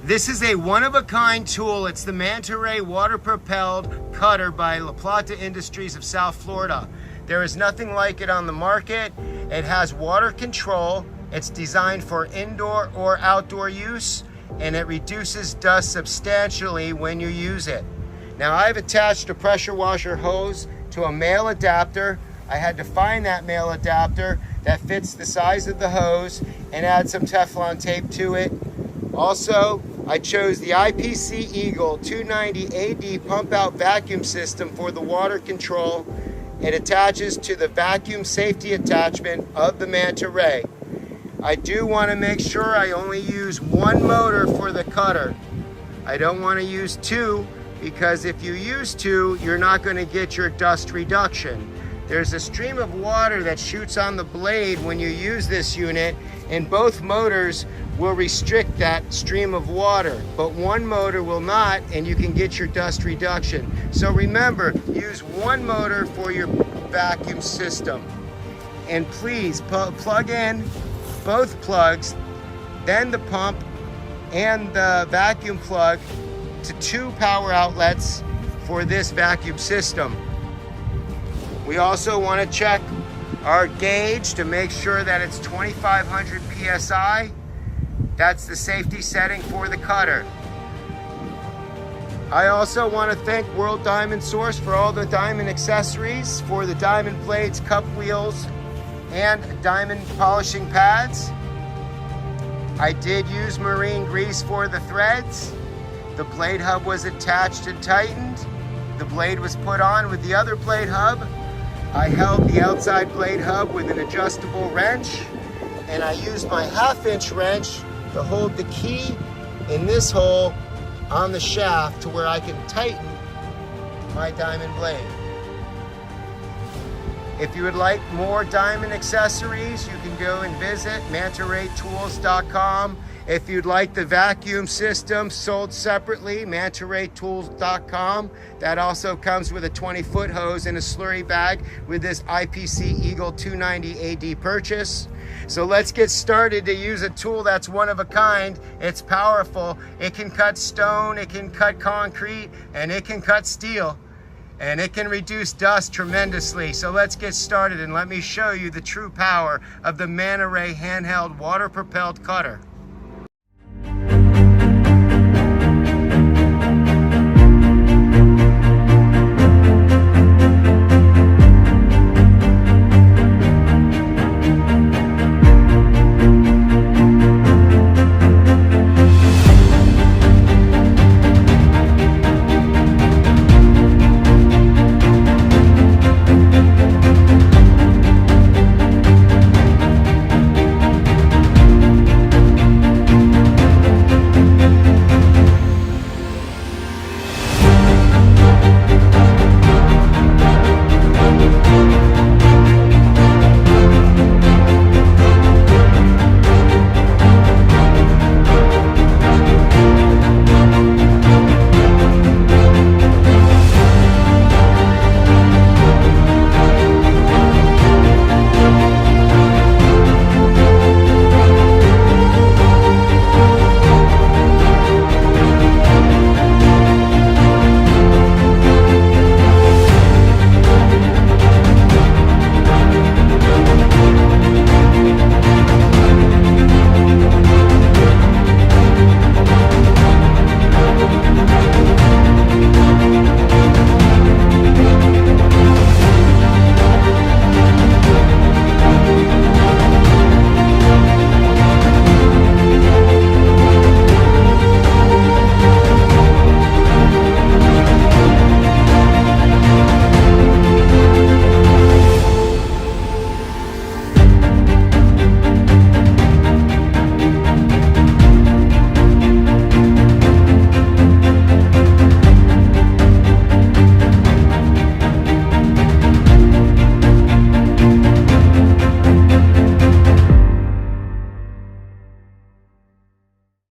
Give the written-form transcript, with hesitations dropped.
This is a one-of-a-kind tool. It's the MANTARAY Water-Propelled Cutter by La Plata Industries of South Florida. There is nothing like it on the market. It has water control. It's designed for indoor or outdoor use, and it reduces dust substantially when you use it. Now, I've attached a pressure washer hose to a male adapter. I had to find that male adapter that fits the size of the hose and add some Teflon tape to it. Also, I chose the IPC Eagle GC390 AD pump out vacuum system for the water control. It attaches to the vacuum safety attachment of the MANTARAY. I do want to make sure I only use one motor for the cutter. I don't want to use two, because if you use two, you're not going to get your dust reduction. There's a stream of water that shoots on the blade when you use this unit, and both motors will restrict that stream of water, but one motor will not, and you can get your dust reduction. So remember, use one motor for your vacuum system. And please plug in both plugs, then the pump and the vacuum plug, to two power outlets for this vacuum system. We also want to check our gauge to make sure that it's 2500 PSI. That's the safety setting for the cutter. I also want to thank World Diamond Source for all the diamond accessories for the diamond blades, cup wheels, and diamond polishing pads. I did use marine grease for the threads. The blade hub was attached and tightened. The blade was put on with the other blade hub. I held the outside blade hub with an adjustable wrench, and I used my 1/2-inch wrench to hold the key in this hole on the shaft to where I can tighten my diamond blade. If you would like more diamond accessories, you can go and visit mantaraytools.com. If you'd like the vacuum system sold separately, mantaraytools.com. That also comes with a 20-foot hose and a slurry bag with this IPC Eagle GC390 AD purchase. So let's get started to use a tool that's one of a kind. It's powerful. It can cut stone, it can cut concrete, and it can cut steel. And it can reduce dust tremendously. So let's get started and let me show you the true power of the MANTARAY handheld water-propelled cutter.